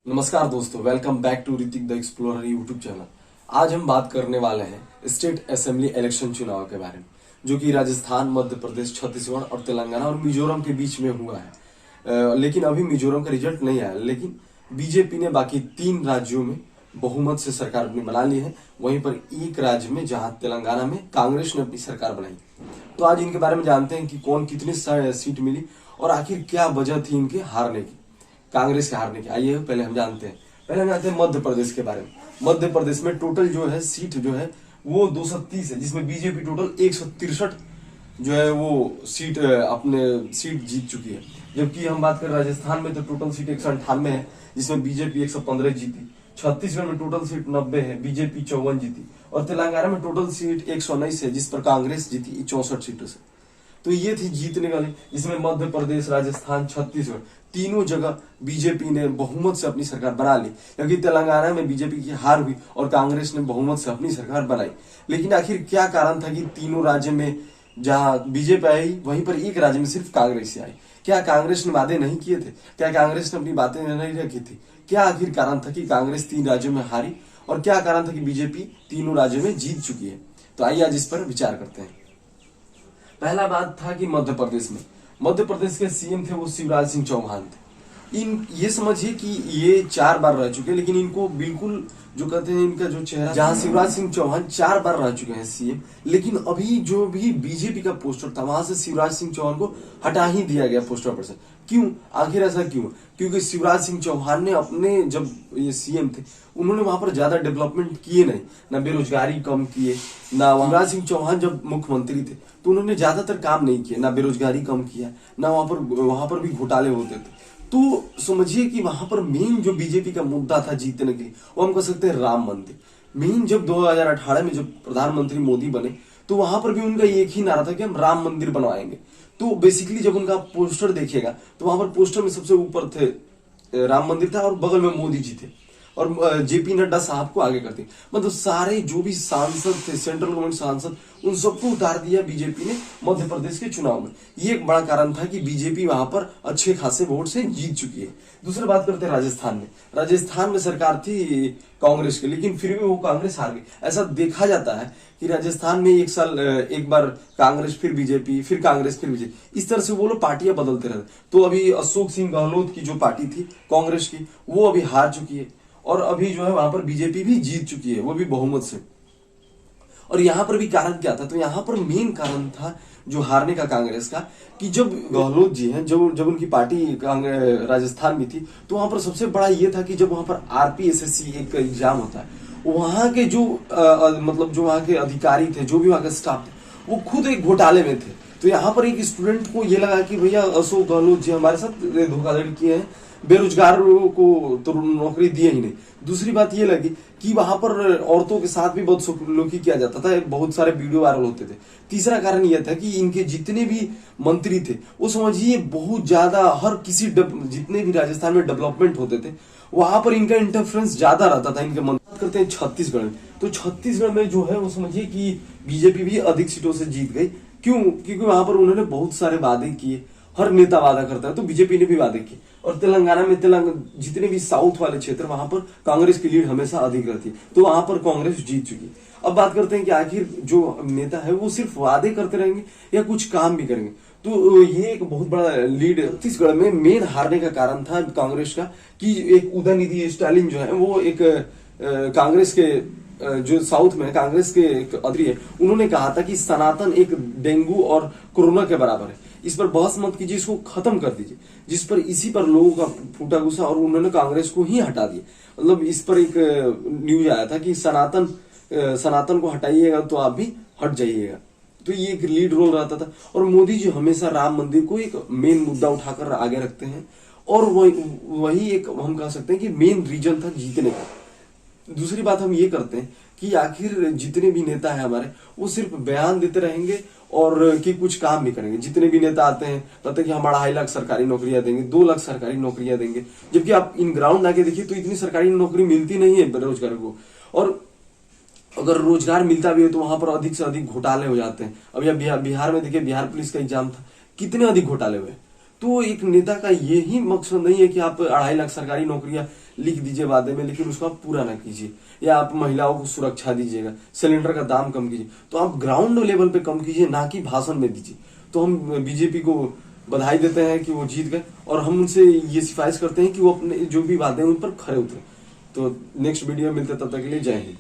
नमस्कार दोस्तों, welcome back to Hrithik the explorer YouTube channel. आज हम बात करने वाले हैं स्टेट असेंबली इलेक्शन चुनाव के बारे में, जो कि राजस्थान, मध्य प्रदेश, छत्तीसगढ़ और तेलंगाना और मिजोरम के बीच में हुआ है। लेकिन अभी मिजोरम का रिजल्ट नहीं आया, लेकिन बीजेपी ने बाकी 3 राज्यों में बहुमत से सरकार अपनी बना ली है। वहीं पर एक राज्य में, जहां तेलंगाना में कांग्रेस ने अपनी सरकार बनाई। तो आज इनके बारे में जानते हैं कि कौन कितनी सीट मिली और आखिर क्या वजह थी इनके हारने की, कांग्रेस के हारने की। आइए पहले हम जानते हैं मध्य प्रदेश के बारे में। मध्य प्रदेश में टोटल जो है सीट जो है वो 230 है, जिसमें बीजेपी टोटल 163 जो है वो सीट अपने सीट जीत चुकी है। जबकि हम बात करें राजस्थान में, तो टोटल सीट 198 है, जिसमें बीजेपी 115 जीती। छत्तीसगढ़ में टोटल सीट 90 है, बीजेपी 54 जीती। और तेलंगाना में टोटल सीट 119 है, जिस पर कांग्रेस जीती 64 सीटों से। तो ये थी जीतने वाली, जिसमें मध्य प्रदेश, राजस्थान, छत्तीसगढ़ तीनों जगह बीजेपी ने बहुमत से अपनी सरकार बना ली। क्योंकि तेलंगाना में बीजेपी की हार हुई और कांग्रेस ने बहुमत से अपनी सरकार बनाई। लेकिन आखिर क्या कारण था कि तीनों राज्य में जहां बीजेपी आई, वहीं पर एक राज्य में सिर्फ कांग्रेस ही आई? क्या कांग्रेस ने वादे नहीं किए थे? क्या कांग्रेस ने अपनी बातें नहीं रखी थी? क्या आखिर कारण था कि कांग्रेस 3 राज्यों में हारी, और क्या कारण था कि बीजेपी तीनों राज्यों में जीत चुकी है? तो आइए आज इस पर विचार करते हैं। पहला बात था कि मध्य प्रदेश के सीएम थे वो शिवराज सिंह चौहान थे। ये समझिए कि ये 4 बार रह चुके हैं, लेकिन इनको बिल्कुल जो कहते हैं इनका जो चेहरा, जहां शिवराज सिंह चौहान 4 बार रह चुके हैं सीएम, लेकिन अभी जो भी बीजेपी का पोस्टर था वहां से शिवराज सिंह चौहान को हटा ही दिया गया पोस्टर पर से। क्यों? आखिर ऐसा क्यों? क्योंकि शिवराज सिंह चौहान ने अपने, जब ये सीएम थे, उन्होंने वहां पर ज्यादा डेवलपमेंट किए नहीं, ना बेरोजगारी कम किए, ना शिवराज सिंह चौहान जब मुख्यमंत्री थे तो उन्होंने ज्यादातर काम नहीं किए, ना बेरोजगारी कम किया, ना वहां पर भी घोटाले होते थे। तो समझिए कि वहां पर मेन जो बीजेपी का मुद्दा था जीतने के लिए, वो हम कह सकते हैं राम मंदिर। मेन जब 2018 में जब प्रधानमंत्री मोदी बने, तो वहां पर भी उनका एक ही नारा था कि हम राम मंदिर बनवाएंगे। तो बेसिकली जब उनका पोस्टर देखिएगा, तो वहां पर पोस्टर में सबसे ऊपर थे राम मंदिर था, और बगल में मोदी जी थे, और जेपी नड्डा साहब को आगे करते। मतलब सारे जो भी सांसद थे, सेंट्रल गवर्नमेंट सांसद, उन सबको उतार दिया बीजेपी ने मध्य प्रदेश के चुनाव में। ये एक बड़ा कारण था कि बीजेपी वहां पर अच्छे खासे वोट से जीत चुकी है। दूसरी बात करते हैं राजस्थान में सरकार थी कांग्रेस की, लेकिन फिर भी वो कांग्रेस हार गई। ऐसा देखा जाता है कि राजस्थान में एक बार कांग्रेस, फिर बीजेपी, फिर कांग्रेस, फिर बीजेपी, इस तरह से वो लोग पार्टियां बदलते रहते। तो अभी अशोक सिंह गहलोत की जो पार्टी थी कांग्रेस की, वो अभी हार चुकी है, और अभी जो है वहां पर बीजेपी भी जीत चुकी है, वो भी बहुमत से। और यहां पर भी कारण क्या था? तो यहां पर मेन कारण था जो हारने का कांग्रेस का, कि जब गहलोत जी हैं, जब उनकी पार्टी राजस्थान में थी, तो वहां पर सबसे बड़ा ये था कि जब वहां पर आरपीएसएससी एक एग्जाम होता है, वहां के जो मतलब जो वहां के अधिकारी थे, जो भी वहां का स्टाफ थे, वो खुद एक घोटाले में थे। तो यहाँ पर एक स्टूडेंट को ये लगा कि भैया अशोक गहलोत जी हमारे साथ धोखाधड़ी किए हैं, बेरोजगारों को तो नौकरी दिए ही नहीं। दूसरी बात ये लगी कि वहां पर औरतों के साथ भी बहुत सलूकी किया जाता था, बहुत सारे वीडियो वायरल होते थे। तीसरा कारण यह था कि इनके जितने भी मंत्री थे, वो समझिए बहुत ज्यादा जितने भी राजस्थान में डेवलपमेंट होते थे, वहां पर इनका इंटरफेरेंस ज्यादा रहता था इनके मंत्री। बात करते हैं छत्तीसगढ़ में, तो छत्तीसगढ़ में जो है वो समझिए कि बीजेपी भी अधिक सीटों से जीत गई। क्यों? क्योंकि वहां पर उन्होंने बहुत सारे वादे किए, हर नेता वादा करता है, तो बीजेपी ने भी वादे किए। और तेलंगाना में जितने भी साउथ वाले क्षेत्र, वहां पर कांग्रेस की लीड हमेशा अधिक रहती है, तो वहां पर कांग्रेस जीत चुकी है। अब बात करते हैं कि आखिर जो नेता है वो सिर्फ वादे करते रहेंगे या कुछ काम भी करेंगे। तो ये एक बहुत बड़ा लीड छत्तीसगढ़ में मेन हारने का कारण था कांग्रेस का, कि एक उदयनिधि स्टालिन जो है वो एक कांग्रेस के जो साउथ में कांग्रेस के एक अध्यक्ष है, उन्होंने कहा था कि सनातन एक डेंगू और कोरोना के बराबर है, इस पर बहस मत कीजिए, इसको खत्म कर दीजिए। जिस पर इसी पर लोगों का फूटा गुस्सा, और उन्होंने कांग्रेस को ही हटा दिया। मतलब इस पर एक न्यूज आया था कि सनातन को हटाइएगा तो आप भी हट जाइएगा। तो ये एक लीड रोल रहता था। और मोदी जी हमेशा राम मंदिर को एक मेन मुद्दा उठाकर आगे रखते हैं, और वही एक हम कह सकते हैं कि मेन रीजन था जीतने का। दूसरी बात हम ये करते हैं कि आखिर जितने भी नेता है हमारे, वो सिर्फ बयान देते रहेंगे और कि कुछ काम नहीं करेंगे। जितने भी नेता आते हैं कहते हैं कि हम 2.5 लाख सरकारी नौकरियां देंगे, 2 लाख सरकारी नौकरियां देंगे, जबकि आप इन ग्राउंड आके देखिए तो इतनी सरकारी नौकरी मिलती नहीं है बेरोजगार को। और अगर रोजगार मिलता भी है तो वहां पर अधिक से अधिक घोटाले हो जाते हैं। अब यह बिहार में देखिए, बिहार पुलिस का एग्जाम था, कितने अधिक घोटाले हुए। तो एक नेता का यही मकसद नहीं है कि आप 2.5 लाख सरकारी नौकरियां लिख दीजिए वादे में, लेकिन उसको आप पूरा ना कीजिए। या आप महिलाओं को सुरक्षा दीजिएगा, सिलेंडर का दाम कम कीजिए, तो आप ग्राउंड लेवल पे कम कीजिए, ना कि भाषण में दीजिए। तो हम बीजेपी को बधाई देते हैं कि वो जीत गए, और हम उनसे ये सिफारिश करते हैं कि वो अपने जो भी वादे हैं उन पर खरे उतरे। तो नेक्स्ट वीडियो में मिलते हैं, तब तक के लिए जय हिंद।